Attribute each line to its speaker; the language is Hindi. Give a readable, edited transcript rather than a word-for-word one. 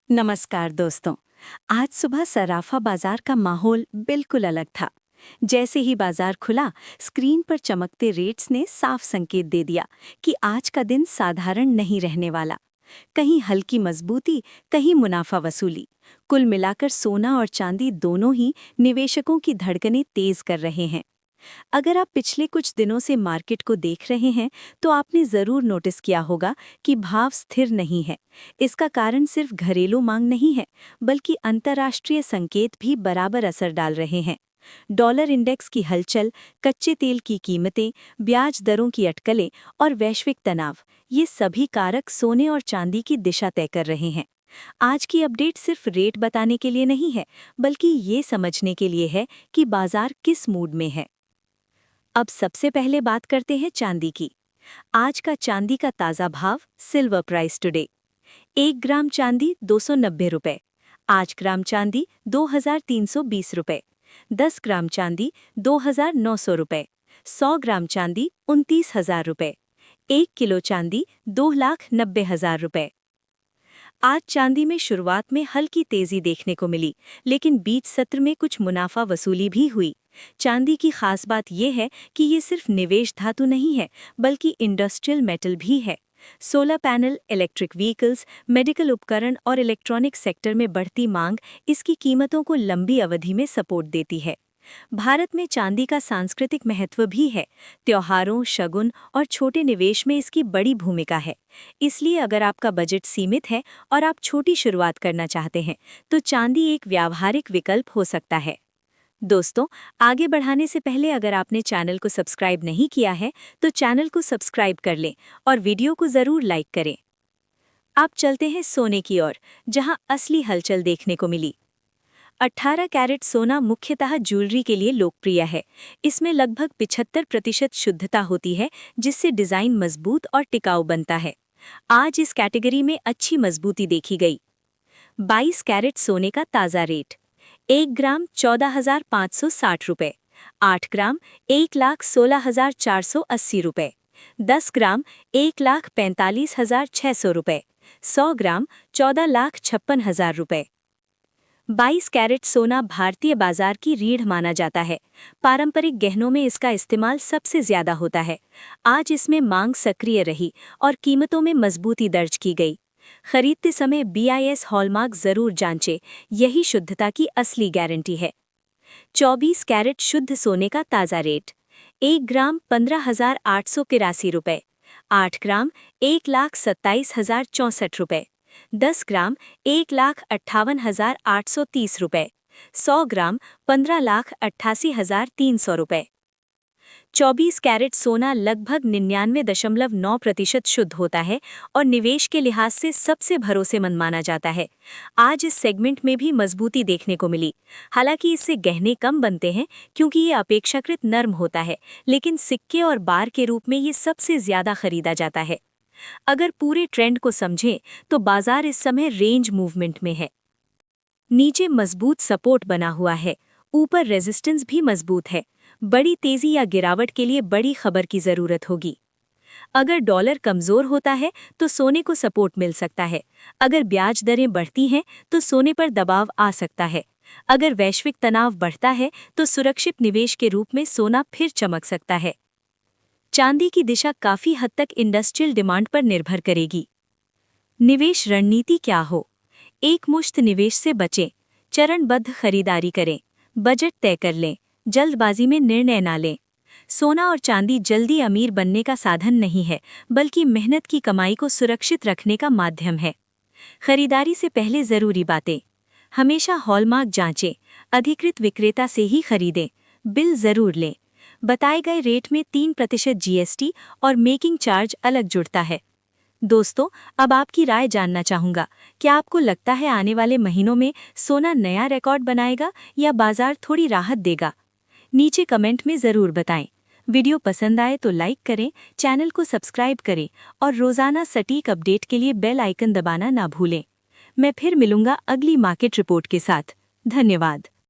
Speaker 1: नमस्कार दोस्तों। आज सुबह सराफा बाजार का माहौल बिल्कुल अलग था। जैसे ही बाजार खुला, स्क्रीन पर चमकते रेट्स ने साफ संकेत दे दिया कि आज का दिन साधारण नहीं रहने वाला। कहीं हल्की मजबूती, कहीं मुनाफा वसूली। कुल मिलाकर सोना और चांदी दोनों ही निवेशकों की धड़कनें तेज कर रहे हैं। अगर आप पिछले कुछ दिनों से मार्केट को देख रहे हैं, तो आपने जरूर नोटिस किया होगा कि भाव स्थिर नहीं है। इसका कारण सिर्फ घरेलू मांग नहीं है, बल्कि अंतर्राष्ट्रीय संकेत भी बराबर असर डाल रहे हैं। डॉलर इंडेक्स की हलचल, कच्चे तेल की कीमतें, ब्याज दरों की अटकलें और वैश्विक तनाव, ये सभी कारक सोने और चांदी की दिशा तय कर रहे हैं। आज की अपडेट सिर्फ रेट बताने के लिए नहीं है, बल्कि ये समझने के लिए है कि बाजार किस मूड में है। अब सबसे पहले बात करते हैं चांदी की। आज का चांदी का ताज़ा भाव, सिल्वर प्राइस टुडे। 1 ग्राम चांदी 290 रुपए। 8 ग्राम चांदी 2320 रुपए। 10 ग्राम चांदी 2900 रुपए। 100 ग्राम चांदी 29,000 रुपए। 1 किलो चांदी 2,90,000 रुपए। आज चांदी में शुरुआत में हल्की तेजी देखने को मिली, लेकिन बीच सत्र में कुछ मुनाफा वसूली भी हुई। चांदी की खास बात यह है कि ये सिर्फ निवेश धातु नहीं है, बल्कि इंडस्ट्रियल मेटल भी है। Solar panel, electric vehicles, medical उपकरण और इलेक्ट्रॉनिक सेक्टर में बढ़ती मांग इसकी कीमतों को लंबी अवधि में सपोर्ट देती है। भारत में चांदी का सांस्कृतिक महत्व भी है। त्योहारों, शगुन और छोटे निवेश में इसकी बड़ी भूमिका है। इसलिए अगर आपका बजट सीमित है और आप छोटी शुरुआत करना चाहते हैं, तो चांदी एक व्यावहारिक विकल्प हो सकता है। दोस्तों, आगे बढ़ाने से पहले अगर आपने चैनल को सब्सक्राइब नहीं किया है, तो चैनल को सब्सक्राइब कर लें और वीडियो को ज़रूर लाइक करें। अब चलते हैं सोने की ओर, जहां असली हलचल देखने को मिली। 18 कैरेट सोना मुख्यतः ज्वेलरी के लिए लोकप्रिय है। इसमें लगभग 75% शुद्धता होती है, जिससे डिज़ाइन मजबूत और टिकाऊ बनता है। आज इस कैटेगरी में अच्छी मजबूती देखी गई। 22 कैरेट सोने का ताज़ा रेट। 1 ग्राम 14,560 रुपये। 8 ग्राम 1,16,480 रुपये। 10 ग्राम 1,45,600 रुपये। 100 ग्राम 14,56,000 रुपये। 22 कैरेट सोना भारतीय बाजार की रीढ़ माना जाता है। पारंपरिक गहनों में इसका इस्तेमाल सबसे ज्यादा होता है। आज इसमें मांग सक्रिय रही और कीमतों में मजबूती दर्ज की गई। खरीदते समय BIS हॉलमार्क जरूर जांचें, यही शुद्धता की असली गारंटी है। 24 कैरेट शुद्ध सोने का ताज़ा रेट। 1 ग्राम 15,883 रुपये। 8 ग्राम 1,27,064 रुपये। 10 ग्राम 1,58,830 रुपये। 100 ग्राम 15,88,300 रुपये। 24 कैरेट सोना लगभग 99.9% शुद्ध होता है और निवेश के लिहाज से सबसे भरोसेमंद माना जाता है। आज इस सेगमेंट में भी मजबूती देखने को मिली। हालांकि इससे गहने कम बनते हैं क्योंकि ये अपेक्षाकृत नर्म होता है, लेकिन सिक्के और बार के रूप में ये सबसे ज्यादा खरीदा जाता है। अगर पूरे ट्रेंड को समझें, तो बाजार इस समय रेंज मूवमेंट में है। नीचे मजबूत सपोर्ट बना हुआ है, ऊपर रेजिस्टेंस भी मजबूत है। बड़ी तेजी या गिरावट के लिए बड़ी खबर की जरूरत होगी। अगर डॉलर कमजोर होता है, तो सोने को सपोर्ट मिल सकता है। अगर ब्याज दरें बढ़ती हैं, तो सोने पर दबाव आ सकता है। अगर वैश्विक तनाव बढ़ता है, तो सुरक्षित निवेश के रूप में सोना फिर चमक सकता है। चांदी की दिशा काफी हद तक इंडस्ट्रियल डिमांड पर निर्भर करेगी। निवेश रणनीति क्या हो? एकमुश्त निवेश से बचें, चरणबद्ध खरीदारी करें, बजट तय कर लें, जल्दबाजी में निर्णय ना लें। सोना और चांदी जल्दी अमीर बनने का साधन नहीं है, बल्कि मेहनत की कमाई को सुरक्षित रखने का माध्यम है। खरीदारी से पहले जरूरी बातें। हमेशा हॉलमार्क जांचें, अधिकृत विक्रेता से ही खरीदें, बिल जरूर लें। बताए गए रेट में 3% GST और मेकिंग चार्ज अलग जुड़ता है। दोस्तों, अब आपकी राय जानना चाहूँगा। क्या आपको लगता है आने वाले महीनों में सोना नया रिकॉर्ड बनाएगा या बाजार थोड़ी राहत देगा? नीचे कमेंट में ज़रूर बताएं। वीडियो पसंद आए तो लाइक करें, चैनल को सब्सक्राइब करें और रोज़ाना सटीक अपडेट के लिए बेल आइकन दबाना ना भूलें। मैं फिर मिलूंगा अगली मार्केट रिपोर्ट के साथ। धन्यवाद।